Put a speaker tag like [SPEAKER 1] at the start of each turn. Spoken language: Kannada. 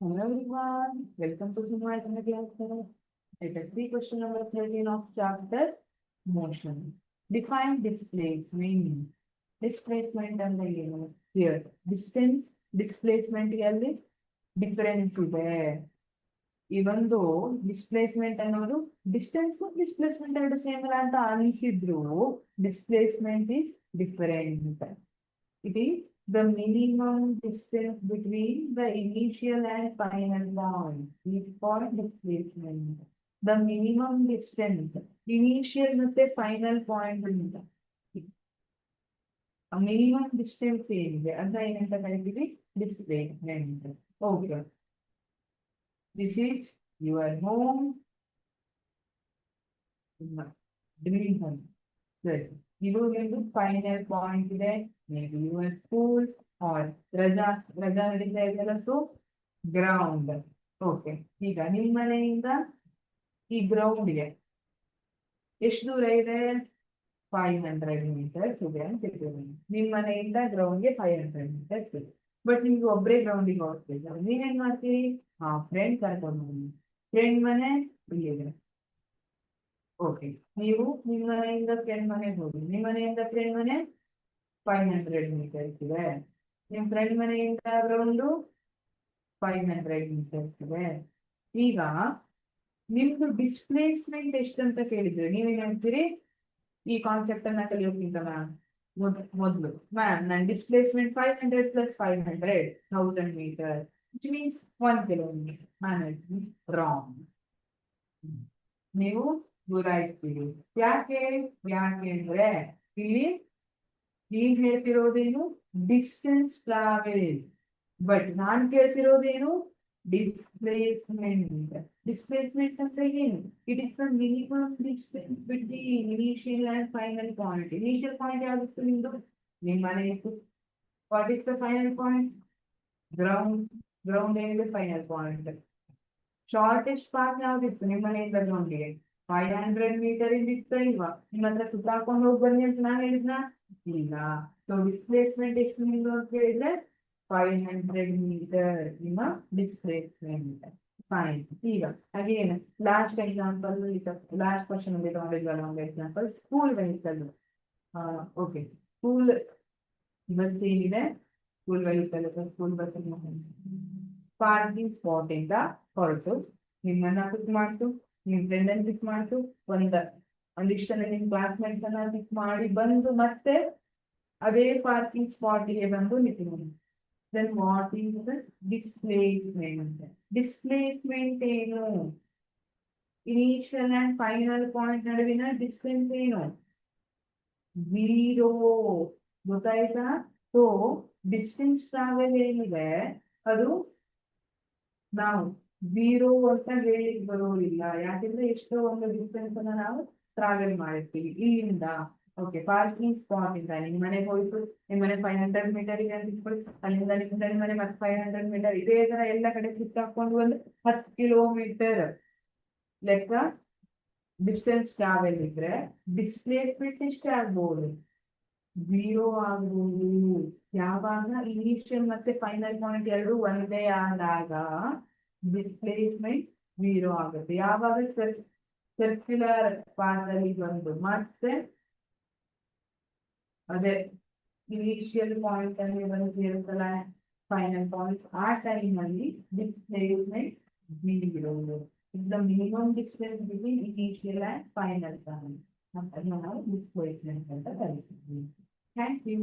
[SPEAKER 1] Hello everyone, welcome to Simha Academy. Let us see question number 13 of chapter motion. Define displacement. Displacement and the here. Distance, displacement here difference ಇದೆ. Even though displacement ಅನ್ನೋದು distance displacement ಎರಡು ಸೇಮ್ ಇಲ್ಲ ಅಂತ ಅನಿಸಿದ್ರು displacement is different. It is the minimum distance between the initial and final point is called displacement. The minimum distance, initial ಮತ್ತೆ final point ಅಂತ. A minimum distance ಏನಿದೆ ಅಂತ ಏನಂತ ಕರಿತೀವಿ displacement. Okay. This is your home. Dream home. Good. ಇದು ಒಂದು ಫೈನಲ್ ಪಾಯಿಂಟ್ ಇದೆ maybe your school or ರಜಾ ನಡೀತಾ ಇದೆಯಲ್ಲ ಸೊ ಗ್ರೌಂಡ್. ಓಕೆ, ಈಗ ನಿಮ್ಮ ಮನೆಯಿಂದ ಈ ಗ್ರೌಂಡ್ಗೆ ಎಷ್ಟು ದೂರ ಇದೆ? 500 meters ಇದೆ ಅಂತ ಇರ್ತೀವಿ. ನಿಮ್ಮ ಮನೆಯಿಂದ ಗ್ರೌಂಡ್ಗೆ 500 meters ಇದೆ. ಬಟ್ ನಿಮ್ಗೆ ಒಬ್ಬರೇ ಗ್ರೌಂಡಿಗೆ ಹೋಗ್ತಿಲ್ಲ, ನೀವೇನ್ ಮಾಡ್ತೀರಿ? ಫ್ರೆಂಡ್ ಕರ್ಕೊಂಡು ಹೋಗಿ. ಫ್ರೆಂಡ್ ಮನೆ ಇಲ್ಲಿದೆ. ಓಕೆ, ನೀವು ನಿಮ್ಮ ಮನೆಯಿಂದ ಫ್ರೆಂಡ್ ಮನೆಗೆ ಹೋಗಿ. ನಿಮ್ಮ ಮನೆಯಿಂದ ಫ್ರೆಂಡ್ ಮನೆ 500 meters ಇದೆ. ನಿಮ್ಮ ಫ್ರೆಂಡ್ ಮನೆಯಿಂದ ಗ್ರೌಂಡು 500 meters ಇದೆ. ಈಗ ನಿಮ್ದು ಡಿಸ್ಪ್ಲೇಸ್ಮೆಂಟ್ ಎಷ್ಟಂತ ಕೇಳಿದ್ರೆ ನೀವೇನ್ ಹೇಳ್ತೀರಿ? ಈ ಕಾನ್ಸೆಪ್ಟ್ ಅನ್ನ ಕಲಿಯೋಕ್ಕಿಂತ ಮೊದಲು ಮ್ಯಾಮ್ ನನ್ನ displacement 500 + 500 1000 meters, which means 1 kilometer. Ma'am wrong. ನೀವು ಗುರಾಯಿಸ್ತೀರಿ. ಯಾಕೆಂದ್ರೆ ಇಲ್ಲಿ ನೀನ್ ಹೇಳ್ತಿರೋದೇನು ಡಿಸ್ಟೆನ್ಸ್ ಟ್ರಾವೆಲ್, ಬಟ್ ನಾನ್ ಕೇಳ್ತಿರೋದೇನು ಡಿಸ್ಪ್ಲೇಸ್ಮೆಂಟ್. ಡಿಸ್ಪ್ಲೇಸ್ಮೆಂಟ್ ಅಂದ್ರೆ ಏನು? It is the minimum distance between initial and final point. Initial point ಯಾವ್ದಿತ್ತು ನಿಮ್ದು? ನಿಮ್ಮ ಮನೆ ಇತ್ತು. What is the final point? Ground. Ground ಏನಿದೆ? Final point. ಶಾರ್ಟೆಸ್ಟ್ ಪಾತ್ ಯಾವ್ದಿತ್ತು ನಿಮ್ಮ ಮನೆಯಿಂದ ಗ್ರೌಂಡ್ಗೆ? 500 meter ಇತ್ತ ಇಲ್ವಾ? ನಿಮ್ಮ ಹತ್ರ ಸುತ್ತಾಕೊಂಡು ಹೋಗಿ ಬನ್ನಿ ಅಂತ ನಾನು ಹೇಳಿದ್ನ? ಇಲ್ಲ. ಸೊ ಡಿಸ್ಪ್ಲೇಸ್ಮೆಂಟ್ ಎಷ್ಟು ನಿಮ್ದು ಅಂತ ಹೇಳಿದ್ರೆ 500 meter ನಿಮ್ಮ ಡಿಸ್ಪ್ಲೇಸ್ಮೆಂಟ್. ಫೈನ್. ಈಗ again last example, last question ಅಲ್ಲಿ ತಗೊಂಡಿದ್ವಲ್ಲ ಒಂದು example, school vehicle. Okay, school bus ಏನಿದೆ? School vehicle school bus parking spot ಇಂದ ಹೊರಟು ನಿಮ್ಮನ್ನ ಪಿಕ್ ಮಾಡ್ತು, ನಿಮ್ ಫ್ರೆಂಡ್ ಅನ್ನು ಪಿಕ್ ಮಾಡ್ತು, ಒಂದಿಷ್ಟನ್ನ ನಿಮ್ ಕ್ಲಾಸ್ಮೇಟ್ಸ್ ಅನ್ನ ಪಿಕ್ ಮಾಡಿ ಬಂದು ಮತ್ತೆ ಅದೇ ಪಾರ್ಕಿಂಗ್ ಸ್ಪಾಟಿಗೆ ಬಂದು ನಿಂತಿದ್ದೀನಿ. Then what is the displacement? Displacement ಏನು? ಇನಿಷಿಯಲ್ ಅಂಡ್ ಫೈನಲ್ ಪಾಯಿಂಟ್ ನಡುವಿನ ಡಿಸ್ಟೆನ್ಸ್ ಏನು? 0. ಗೊತ್ತಾಯ್ತಾ? ಸೊ ಡಿಸ್ಟೆನ್ಸ್ ಟ್ರಾವೆಲ್ ಏನಿದೆ ಅದು ನಾವು 0 ಅಂತ ಹೇಳಿಕ್ ಬರೋದಿಲ್ಲ. ಯಾಕೆಂದ್ರೆ ಎಷ್ಟೋ ಒಂದು ಡಿಸ್ಟೆನ್ಸ್ ಅನ್ನ ನಾವು ಟ್ರಾವೆಲ್ ಮಾಡಿರ್ತೀವಿ ಇಲ್ಲಿಂದ. ಓಕೆ, ಪಾರ್ಕಿಂಗ್ ಸ್ಪಾಟ್ ಇಂದ ನಿಮ್ ಮನೆಗೆ ಹೋಯ್ತು, ನಿಮ್ ಮನೆ 500 meter ಇದೆ ಅಂತ ಇಟ್ಕೊಳ್ಳಿ. ಅಲ್ಲಿಂದ ನಿಮ್ಮ ಮನೆ ಮತ್ತೆ 500 meter. ಇದೇ ತರ ಎಲ್ಲ ಕಡೆ ಸುತ್ತಾಕೊಂಡು ಒಂದು 10 kilometer ಲೆಕ್ಕ ಡಿಸ್ಟೆನ್ಸ್ ಟ್ರಾವೆಲ್ ಇದ್ರೆ ಡಿಸ್ಪ್ಲೇಸ್ಮೆಂಟ್ ಎಷ್ಟೇ ಆಗ್ಬೋದು? 0 ಆಗ್ಬೋದು. ಯಾವಾಗ ಇನಿಷಿಯಲ್ ಮತ್ತೆ ಫೈನಲ್ ಪಾಯಿಂಟ್ ಎರಡು ಒಂದೇ ಆದಾಗ ಡಿಸ್ಪ್ಲೇಸ್ಮೆಂಟ್ 0 ಆಗುತ್ತೆ. ಯಾವಾಗ ಸರ್ಕ್ಯುಲರ್ ಪಾತ್ ಅಲ್ಲಿ ಬಂದು ಮತ್ತೆ ಅದೇ ಇನಿಷಿಯಲ್ ಪಾಯಿಂಟ್ ಅಲ್ಲಿ ಬಂದು ಸೇರುತ್ತಲ್ಲ ಫೈನಲ್ ಪಾಯಿಂಟ್, ಆ ಟೈಮ್ ಅಲ್ಲಿ displacement 0. The minimum distance between initial and final point. ಅದನ್ನ ನಾವು ಡಿಸ್ಪ್ಲೇಸ್ಮೆಂಟ್ ಅಂತ ಕರಿತೀವಿ. Thank you.